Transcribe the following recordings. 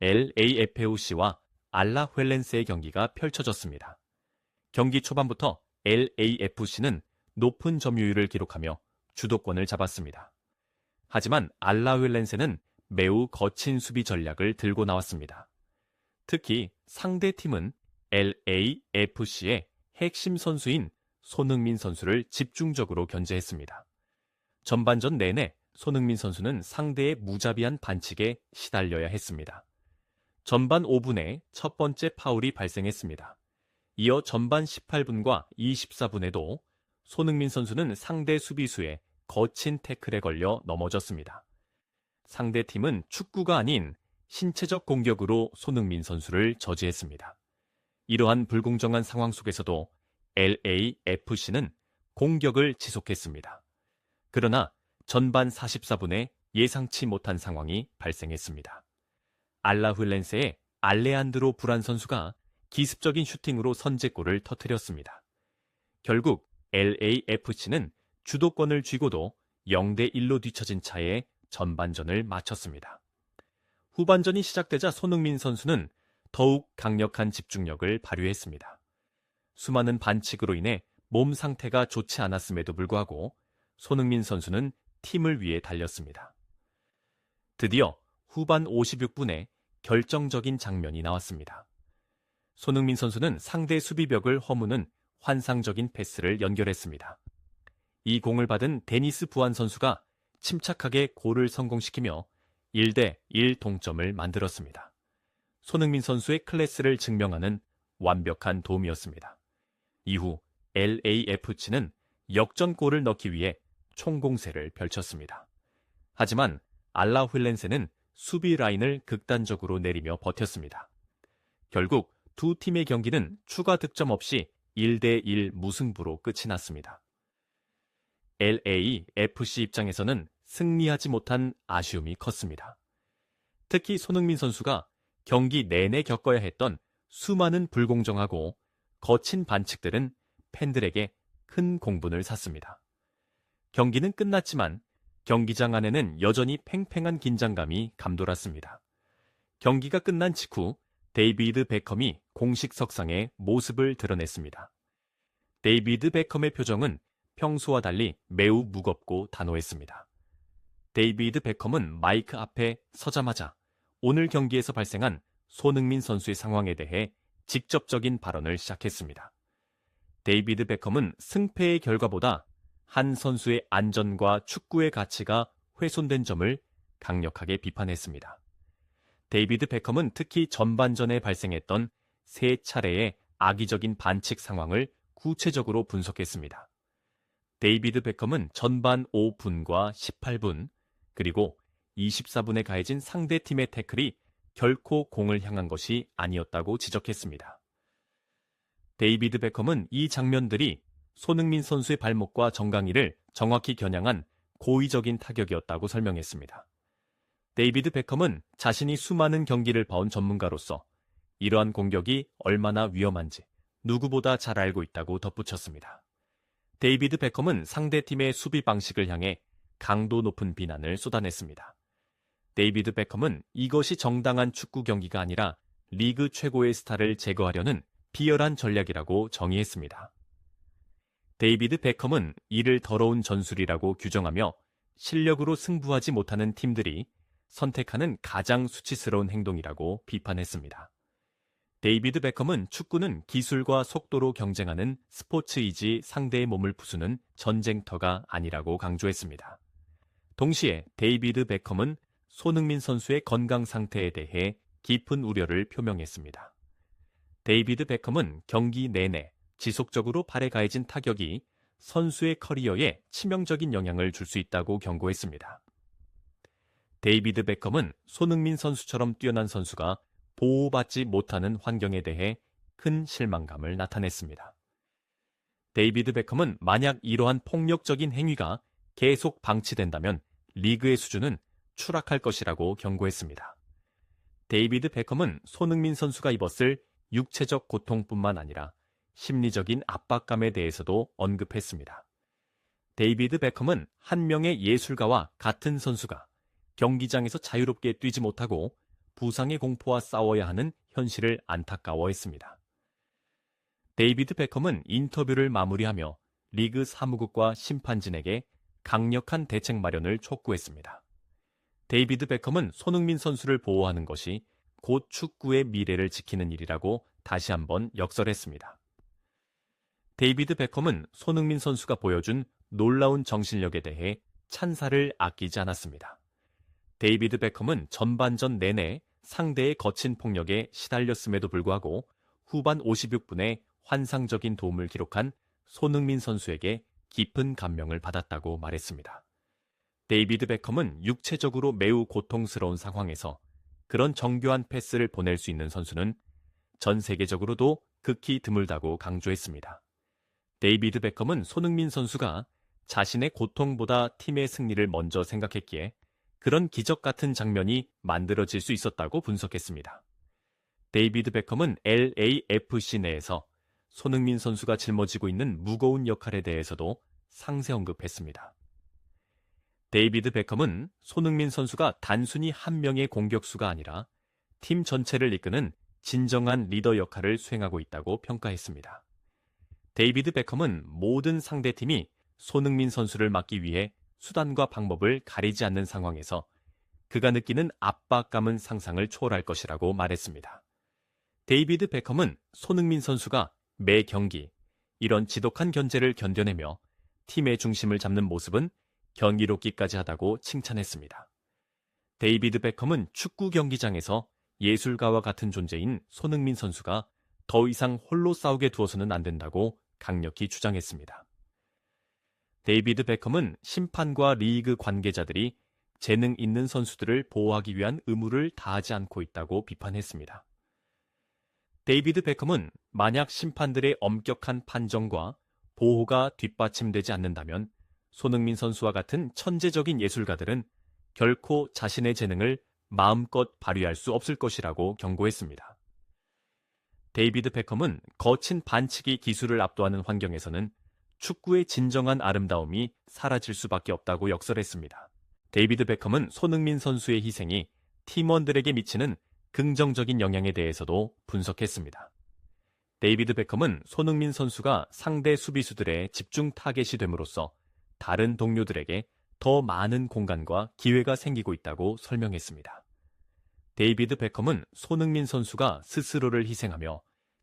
LAFC와 알라후엘렌세의 경기가 펼쳐졌습니다. 경기 초반부터 LAFC는 높은 점유율을 기록하며 주도권을 잡았습니다. 하지만 알라후엘렌세는 매우 거친 수비 전략을 들고 나왔습니다. 특히 상대팀은 LAFC의 핵심 선수인 손흥민 선수를 집중적으로 견제했습니다. 전반전 내내 손흥민 선수는 상대의 무자비한 반칙에 시달려야 했습니다. 전반 5분에 첫 번째 파울이 발생했습니다. 이어 전반 18분과 24분에도 손흥민 선수는 상대 수비수의 거친 태클에 걸려 넘어졌습니다. 상대팀은 축구가 아닌 신체적 공격으로 손흥민 선수를 저지했습니다. 이러한 불공정한 상황 속에서도 LAFC는 공격을 지속했습니다. 그러나 전반 44분에 예상치 못한 상황이 발생했습니다. 알라후엘렌세의 알레한드로 브란 선수가 기습적인 슈팅으로 선제골을 터뜨렸습니다. 결국 LAFC는 주도권을 쥐고도 0대1로 뒤처진 차에 전반전을 마쳤습니다. 후반전이 시작되자 손흥민 선수는 더욱 강력한 집중력을 발휘했습니다. 수많은 반칙으로 인해 몸 상태가 좋지 않았음에도 불구하고 손흥민 선수는 팀을 위해 달렸습니다. 드디어 후반 56분에 결정적인 장면이 나왔습니다. 손흥민 선수는 상대 수비벽을 허무는 환상적인 패스를 연결했습니다. 이 공을 받은 데니스 부안 선수가 침착하게 골을 성공시키며 1대1 동점을 만들었습니다. 손흥민 선수의 클래스를 증명하는 완벽한 도움이었습니다. 이후 LAFC는 역전골을 넣기 위해 총공세를 펼쳤습니다. 하지만 알라후엘렌세는 수비 라인을 극단적으로 내리며 버텼습니다. 결국 두 팀의 경기는 추가 득점 없이 1대1 무승부로 끝이 났습니다. LAFC 입장에서는 승리하지 못한 아쉬움이 컸습니다. 특히 손흥민 선수가 경기 내내 겪어야 했던 수많은 불공정하고 거친 반칙들은 팬들에게 큰 공분을 샀습니다. 경기는 끝났지만 경기장 안에는 여전히 팽팽한 긴장감이 감돌았습니다. 경기가 끝난 직후 데이비드 베컴이 공식 석상에 모습을 드러냈습니다. 데이비드 베컴의 표정은 평소와 달리 매우 무겁고 단호했습니다. 데이비드 베컴은 마이크 앞에 서자마자 오늘 경기에서 발생한 손흥민 선수의 상황에 대해 직접적인 발언을 시작했습니다. 데이비드 베컴은 승패의 결과보다 한 선수의 안전과 축구의 가치가 훼손된 점을 강력하게 비판했습니다. 데이비드 베컴은 특히 전반전에 발생했던 3차례의 악의적인 반칙 상황을 구체적으로 분석했습니다. 데이비드 베컴은 전반 5분과 18분, 그리고 24분에 가해진 상대팀의 태클이 결코 공을 향한 것이 아니었다고 지적했습니다. 데이비드 베컴은 이 장면들이 손흥민 선수의 발목과 정강이를 정확히 겨냥한 고의적인 타격이었다고 설명했습니다. 데이비드 베컴은 자신이 수많은 경기를 봐온 전문가로서 이러한 공격이 얼마나 위험한지 누구보다 잘 알고 있다고 덧붙였습니다. 데이비드 베컴은 상대팀의 수비 방식을 향해 강도 높은 비난을 쏟아냈습니다. 데이비드 베컴은 이것이 정당한 축구 경기가 아니라 리그 최고의 스타를 제거하려는 비열한 전략이라고 정의했습니다. 데이비드 베컴은 이를 더러운 전술이라고 규정하며 실력으로 승부하지 못하는 팀들이 선택하는 가장 수치스러운 행동이라고 비판했습니다. 데이비드 베컴은 축구는 기술과 속도로 경쟁하는 스포츠이지 상대의 몸을 부수는 전쟁터가 아니라고 강조했습니다. 동시에 데이비드 베컴은 손흥민 선수의 건강 상태에 대해 깊은 우려를 표명했습니다. 데이비드 베컴은 경기 내내 지속적으로 발에 가해진 타격이 선수의 커리어에 치명적인 영향을 줄 수 있다고 경고했습니다. 데이비드 베컴은 손흥민 선수처럼 뛰어난 선수가 보호받지 못하는 환경에 대해 큰 실망감을 나타냈습니다. 데이비드 베컴은 만약 이러한 폭력적인 행위가 계속 방치된다면 리그의 수준은 추락할 것이라고 경고했습니다. 데이비드 베컴은 손흥민 선수가 입었을 육체적 고통뿐만 아니라 심리적인 압박감에 대해서도 언급했습니다. 데이비드 베컴은 한 명의 예술가와 같은 선수가 경기장에서 자유롭게 뛰지 못하고 부상의 공포와 싸워야 하는 현실을 안타까워했습니다. 데이비드 베컴은 인터뷰를 마무리하며 리그 사무국과 심판진에게 강력한 대책 마련을 촉구했습니다. 데이비드 베컴은 손흥민 선수를 보호하는 것이 곧 축구의 미래를 지키는 일이라고 다시 한번 역설했습니다. 데이비드 베컴은 손흥민 선수가 보여준 놀라운 정신력에 대해 찬사를 아끼지 않았습니다. 데이비드 베컴은 전반전 내내 상대의 거친 폭력에 시달렸음에도 불구하고 후반 56분에 환상적인 도움을 기록한 손흥민 선수에게 깊은 감명을 받았다고 말했습니다. 데이비드 베컴은 육체적으로 매우 고통스러운 상황에서 그런 정교한 패스를 보낼 수 있는 선수는 전 세계적으로도 극히 드물다고 강조했습니다. 데이비드 베컴은 손흥민 선수가 자신의 고통보다 팀의 승리를 먼저 생각했기에 그런 기적 같은 장면이 만들어질 수 있었다고 분석했습니다. 데이비드 베컴은 LAFC 내에서 손흥민 선수가 짊어지고 있는 무거운 역할에 대해서도 상세 언급했습니다. 데이비드 베컴은 손흥민 선수가 단순히 한 명의 공격수가 아니라 팀 전체를 이끄는 진정한 리더 역할을 수행하고 있다고 평가했습니다. 데이비드 베컴은 모든 상대팀이 손흥민 선수를 막기 위해 수단과 방법을 가리지 않는 상황에서 그가 느끼는 압박감은 상상을 초월할 것이라고 말했습니다. 데이비드 베컴은 손흥민 선수가 매 경기 이런 지독한 견제를 견뎌내며 팀의 중심을 잡는 모습은 경이롭기까지 하다고 칭찬했습니다. 데이비드 베컴은 축구 경기장에서 예술가와 같은 존재인 손흥민 선수가 더 이상 홀로 싸우게 두어서는 안 된다고 강력히 주장했습니다. 데이비드 베컴은 심판과 리그 관계자들이 재능 있는 선수들을 보호하기 위한 의무를 다하지 않고 있다고 비판했습니다. 데이비드 베컴은 만약 심판들의 엄격한 판정과 보호가 뒷받침되지 않는다면 손흥민 선수와 같은 천재적인 예술가들은 결코 자신의 재능을 마음껏 발휘할 수 없을 것이라고 경고했습니다. 데이비드 베컴은 거친 반칙이 기술을 압도하는 환경에서는 축구의 진정한 아름다움이 사라질 수밖에 없다고 역설했습니다. 데이비드 베컴은 손흥민 선수의 희생이 팀원들에게 미치는 긍정적인 영향에 대해서도 분석했습니다. 데이비드 베컴은 손흥민 선수가 상대 수비수들의 집중 타겟이 됨으로써 다른 동료들에게 더 많은 공간과 기회가 생기고 있다고 설명했습니다. 데이비드 베컴은 손흥민 선수가 스스로를 희생하며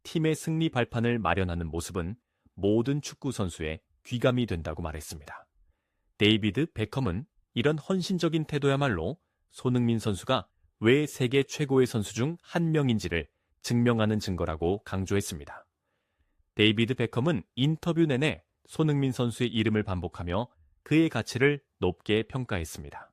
팀의 승리 발판을 마련하는 모습은 모든 축구 선수의 귀감이 된다고 말했습니다. 데이비드 베컴은 이런 헌신적인 태도야말로 손흥민 선수가 왜 세계 최고의 선수 중 한 명인지를 증명하는 증거라고 강조했습니다. 데이비드 베컴은 인터뷰 내내 손흥민 선수의 이름을 반복하며 그의 가치를 높게 평가했습니다.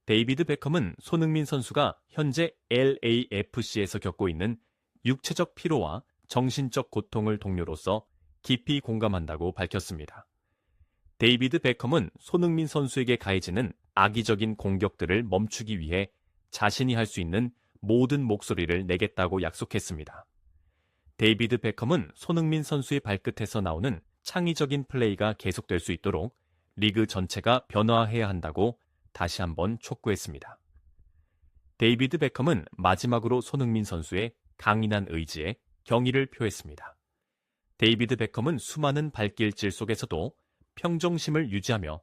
데이비드 베컴은 손흥민 선수가 현재 LAFC에서 겪고 있는 육체적 피로와 정신적 고통을 동료로서 깊이 공감한다고 밝혔습니다. 데이비드 베컴은 손흥민 선수에게 가해지는 악의적인 공격들을 멈추기 위해 자신이 할 수 있는 모든 목소리를 내겠다고 약속했습니다. 데이비드 베컴은 손흥민 선수의 발끝에서 나오는 창의적인 플레이가 계속될 수 있도록 리그 전체가 변화해야 한다고 다시 한번 촉구했습니다. 데이비드 베컴은 마지막으로 손흥민 선수의 강인한 의지에 경의를 표했습니다. 데이비드 베컴은 수많은 발길질 속에서도 평정심을 유지하며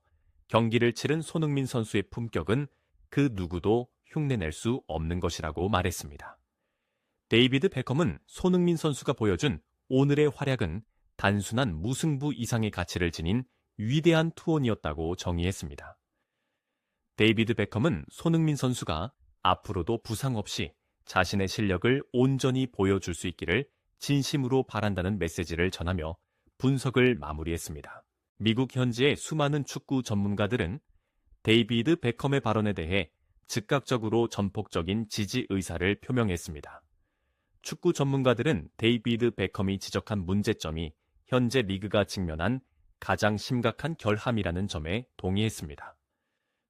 경기를 치른 손흥민 선수의 품격은 그 누구도 흉내낼 수 없는 것이라고 말했습니다. 데이비드 베컴은 손흥민 선수가 보여준 오늘의 활약은 단순한 무승부 이상의 가치를 지닌 위대한 투혼이었다고 정의했습니다. 데이비드 베컴은 손흥민 선수가 앞으로도 부상 없이 자신의 실력을 온전히 보여줄 수 있기를 진심으로 바란다는 메시지를 전하며 분석을 마무리했습니다. 미국 현지의 수많은 축구 전문가들은 데이비드 베컴의 발언에 대해 즉각적으로 전폭적인 지지 의사를 표명했습니다. 축구 전문가들은 데이비드 베컴이 지적한 문제점이 현재 리그가 직면한 가장 심각한 결함이라는 점에 동의했습니다.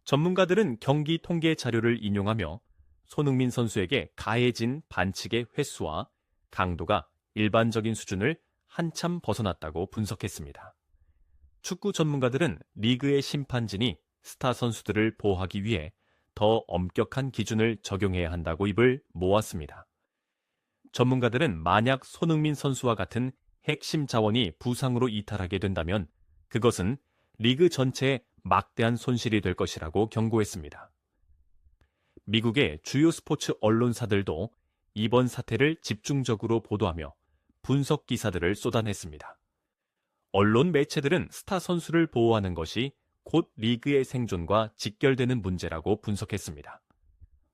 전문가들은 경기 통계 자료를 인용하며 손흥민 선수에게 가해진 반칙의 횟수와 강도가 일반적인 수준을 한참 벗어났다고 분석했습니다. 축구 전문가들은 리그의 심판진이 스타 선수들을 보호하기 위해 더 엄격한 기준을 적용해야 한다고 입을 모았습니다. 전문가들은 만약 손흥민 선수와 같은 핵심 자원이 부상으로 이탈하게 된다면 그것은 리그 전체에 막대한 손실이 될 것이라고 경고했습니다. 미국의 주요 스포츠 언론사들도 이번 사태를 집중적으로 보도하며 분석 기사들을 쏟아냈습니다. 언론 매체들은 스타 선수를 보호하는 것이 곧 리그의 생존과 직결되는 문제라고 분석했습니다.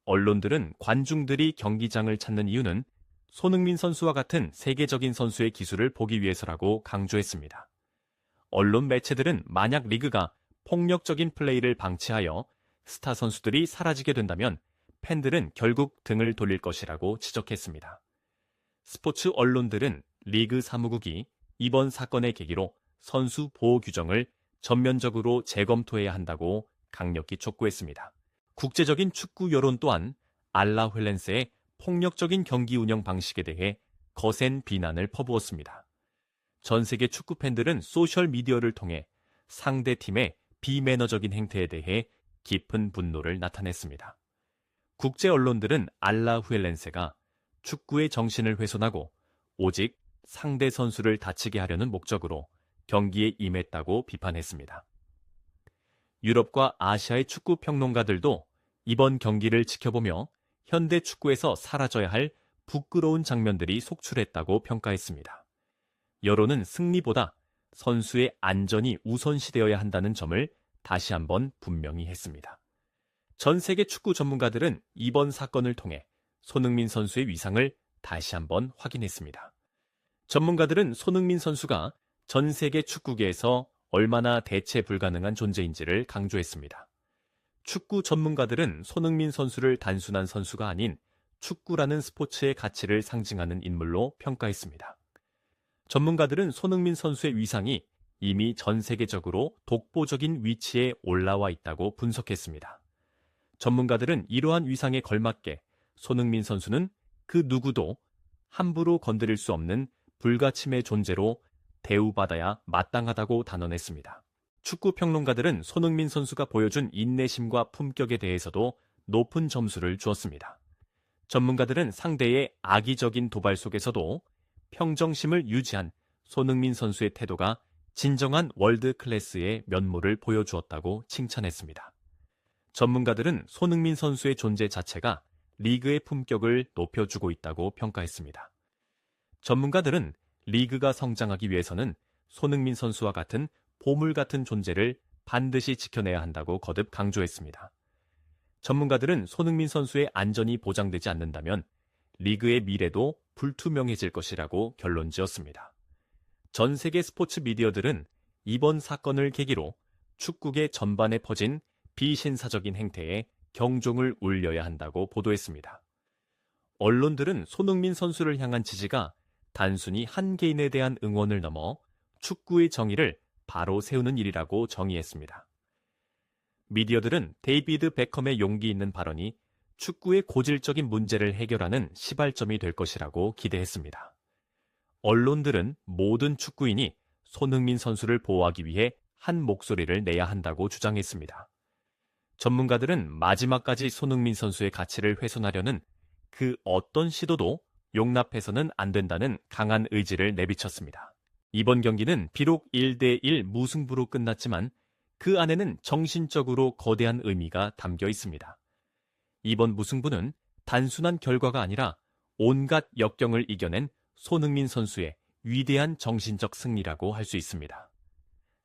언론들은 관중들이 경기장을 찾는 이유는 손흥민 선수와 같은 세계적인 선수의 기술을 보기 위해서라고 강조했습니다. 언론 매체들은 만약 리그가 폭력적인 플레이를 방치하여 스타 선수들이 사라지게 된다면 팬들은 결국 등을 돌릴 것이라고 지적했습니다. 스포츠 언론들은 리그 사무국이 이번 사건의 계기로 선수 보호 규정을 전면적으로 재검토해야 한다고 강력히 촉구했습니다. 국제적인 축구 여론 또한 알라휠렌스의 폭력적인 경기 운영 방식에 대해 거센 비난을 퍼부었습니다. 전 세계 축구 팬들은 소셜 미디어를 통해 상대 팀의 비매너적인 행태에 대해 깊은 분노를 나타냈습니다. 국제 언론들은 알라후엘렌세가 축구의 정신을 훼손하고 오직 상대 선수를 다치게 하려는 목적으로 경기에 임했다고 비판했습니다. 유럽과 아시아의 축구 평론가들도 이번 경기를 지켜보며 현대 축구에서 사라져야 할 부끄러운 장면들이 속출했다고 평가했습니다. 여론은 승리보다 선수의 안전이 우선시되어야 한다는 점을 다시 한번 분명히 했습니다. 전 세계 축구 전문가들은 이번 사건을 통해 손흥민 선수의 위상을 다시 한번 확인했습니다. 전문가들은 손흥민 선수가 전 세계 축구계에서 얼마나 대체 불가능한 존재인지를 강조했습니다. 축구 전문가들은 손흥민 선수를 단순한 선수가 아닌 축구라는 스포츠의 가치를 상징하는 인물로 평가했습니다. 전문가들은 손흥민 선수의 위상이 이미 전 세계적으로 독보적인 위치에 올라와 있다고 분석했습니다. 전문가들은 이러한 위상에 걸맞게 손흥민 선수는 그 누구도 함부로 건드릴 수 없는 불가침의 존재로 대우받아야 마땅하다고 단언했습니다. 축구 평론가들은 손흥민 선수가 보여준 인내심과 품격에 대해서도 높은 점수를 주었습니다. 전문가들은 상대의 악의적인 도발 속에서도 평정심을 유지한 손흥민 선수의 태도가 진정한 월드 클래스의 면모를 보여주었다고 칭찬했습니다. 전문가들은 손흥민 선수의 존재 자체가 리그의 품격을 높여주고 있다고 평가했습니다. 전문가들은 리그가 성장하기 위해서는 손흥민 선수와 같은 보물 같은 존재를 반드시 지켜내야 한다고 거듭 강조했습니다. 전문가들은 손흥민 선수의 안전이 보장되지 않는다면 리그의 미래도 불투명해질 것이라고 결론지었습니다. 전 세계 스포츠 미디어들은 이번 사건을 계기로 축구계 전반에 퍼진 비신사적인 행태에 경종을 울려야 한다고 보도했습니다. 언론들은 손흥민 선수를 향한 지지가 단순히 한 개인에 대한 응원을 넘어 축구의 정의를 바로 세우는 일이라고 정의했습니다. 미디어들은 데이비드 베컴의 용기 있는 발언이 축구의 고질적인 문제를 해결하는 시발점이 될 것이라고 기대했습니다. 언론들은 모든 축구인이 손흥민 선수를 보호하기 위해 한 목소리를 내야 한다고 주장했습니다. 전문가들은 마지막까지 손흥민 선수의 가치를 훼손하려는 그 어떤 시도도 용납해서는 안 된다는 강한 의지를 내비쳤습니다. 이번 경기는 비록 1대1 무승부로 끝났지만 그 안에는 정신적으로 거대한 의미가 담겨 있습니다. 이번 무승부는 단순한 결과가 아니라 온갖 역경을 이겨낸 손흥민 선수의 위대한 정신적 승리라고 할 수 있습니다.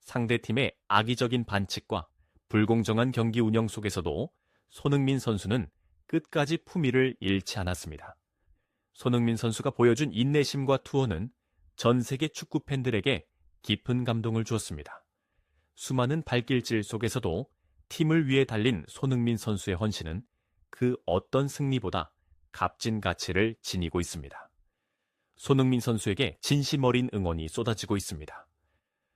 상대팀의 악의적인 반칙과 불공정한 경기 운영 속에서도 손흥민 선수는 끝까지 품위를 잃지 않았습니다. 손흥민 선수가 보여준 인내심과 투혼은 전 세계 축구 팬들에게 깊은 감동을 주었습니다. 수많은 발길질 속에서도 팀을 위해 달린 손흥민 선수의 헌신은 그 어떤 승리보다 값진 가치를 지니고 있습니다. 손흥민 선수에게 진심 어린 응원이 쏟아지고 있습니다.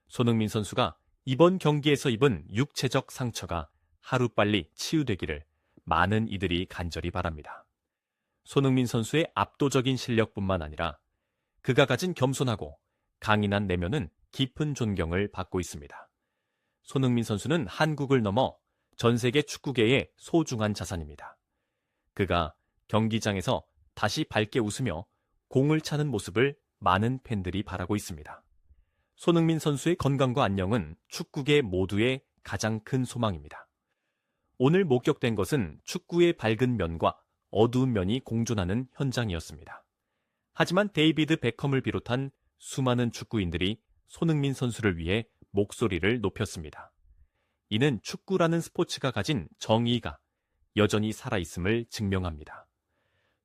손흥민 선수가 이번 경기에서 입은 육체적 상처가 하루빨리 치유되기를 많은 이들이 간절히 바랍니다. 손흥민 선수의 압도적인 실력뿐만 아니라 그가 가진 겸손하고 강인한 내면은 깊은 존경을 받고 있습니다. 손흥민 선수는 한국을 넘어 전 세계 축구계의 소중한 자산입니다. 그가 경기장에서 다시 밝게 웃으며 공을 차는 모습을 많은 팬들이 바라고 있습니다. 손흥민 선수의 건강과 안녕은 축구계 모두의 가장 큰 소망입니다. 오늘 목격된 것은 축구의 밝은 면과 어두운 면이 공존하는 현장이었습니다. 하지만 데이비드 베컴을 비롯한 수많은 축구인들이 손흥민 선수를 위해 목소리를 높였습니다. 이는 축구라는 스포츠가 가진 정의가 여전히 살아있음을 증명합니다.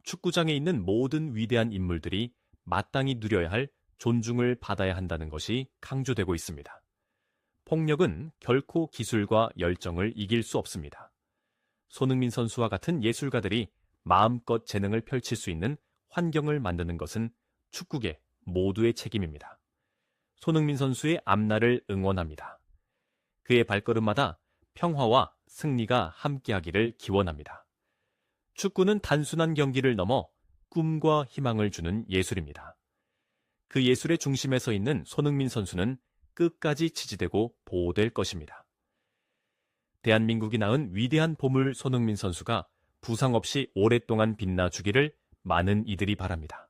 축구장에 있는 모든 위대한 인물들이 마땅히 누려야 할 존중을 받아야 한다는 것이 강조되고 있습니다. 폭력은 결코 기술과 열정을 이길 수 없습니다. 손흥민 선수와 같은 예술가들이 마음껏 재능을 펼칠 수 있는 환경을 만드는 것은 축구계 모두의 책임입니다. 손흥민 선수의 앞날을 응원합니다. 그의 발걸음마다 평화와 승리가 함께하기를 기원합니다. 축구는 단순한 경기를 넘어 꿈과 희망을 주는 예술입니다. 그 예술의 중심에 서 있는 손흥민 선수는 끝까지 지지되고 보호될 것입니다. 대한민국이 낳은 위대한 보물 손흥민 선수가 부상 없이 오랫동안 빛나주기를 많은 이들이 바랍니다.